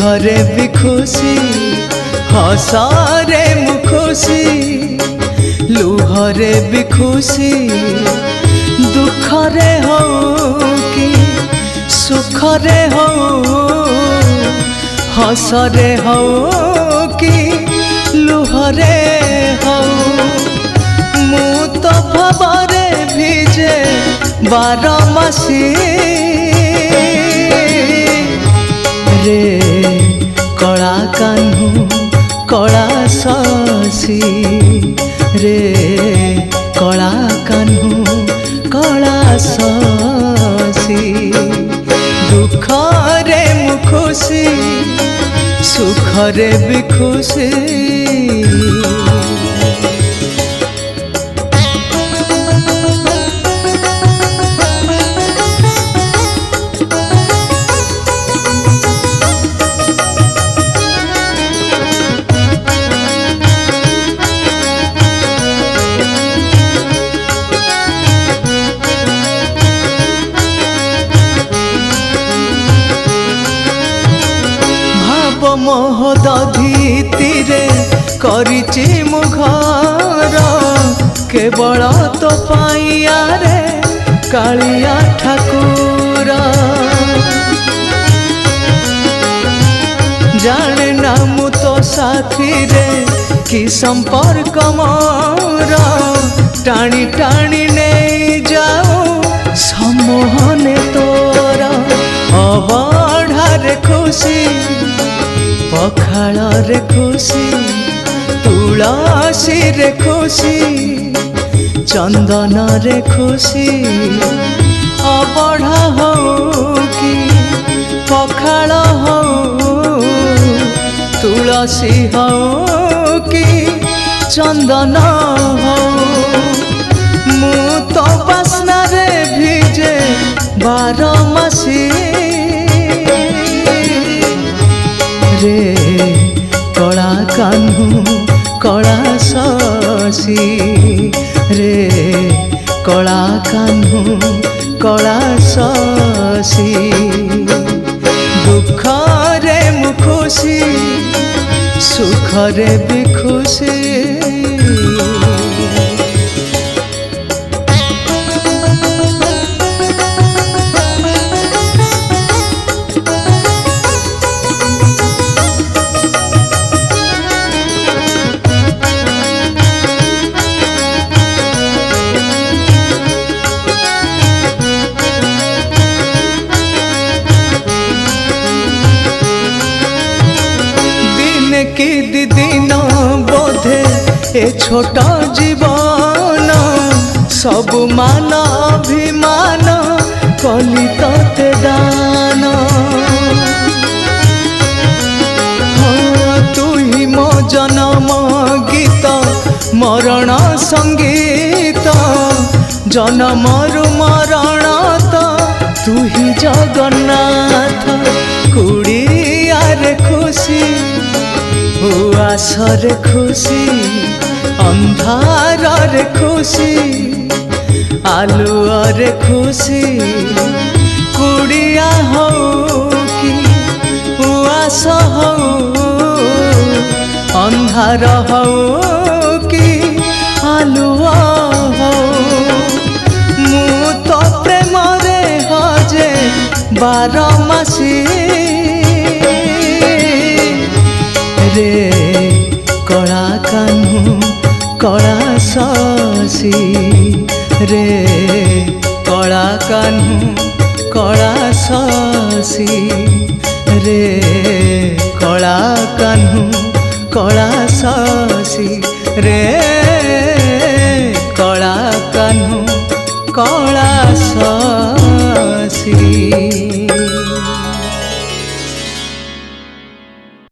सुखरे भी खुशी हसरे मु खुशी लुहरे भी खुशी दुखरे हो कि सुखरे हो हसरे हो कि लुहरे हो मु तो भवरे भिजे बारमासी रे कला कान्हू कला शशी रे कला कान्हू कला शशी दुखरे मु खुशी सुखरे भी खुशी मोह दधीतिरे करिछि मु घर केवल तो पाइया रे कालिया ठाकुर जाने ना मु तो साथी रे कि संपर्क मोर टाणी टाणी नहीं जाओ सम्मोहने तोर अबढ़ारे खुशी पखाल रे खुशी तुलसी रे खुशी चंदन रे खुशी अबढ़ा हो कि पखाल हो तुलसी हो कि चंदन हो मु तो बासना रे भिजे बारमासी रे कला कान्हू कला शशी रे कला कान्हू कला शशी दुखरे मु खुशी सुखरे भी खुशी कि दिन बोधे ए छोट जीवन सब मान अभिमान कली तते दान हाँ तू ही मो जन्म गीत मरण संगीत जन्मरु मरण तो तू ही जगन्नाथ कुड़िया रे खुशी आसरे खुशी अंधार रे खुशी आलुअरे खुशी कुड़िया हो कि उआस हो अंधार हो कि आलुआ हो मु तो प्रेम रे हजे बारमासी रे कला कान्हू कला शशी रे कला कान्हू कला शशी रे कला कान्हू कला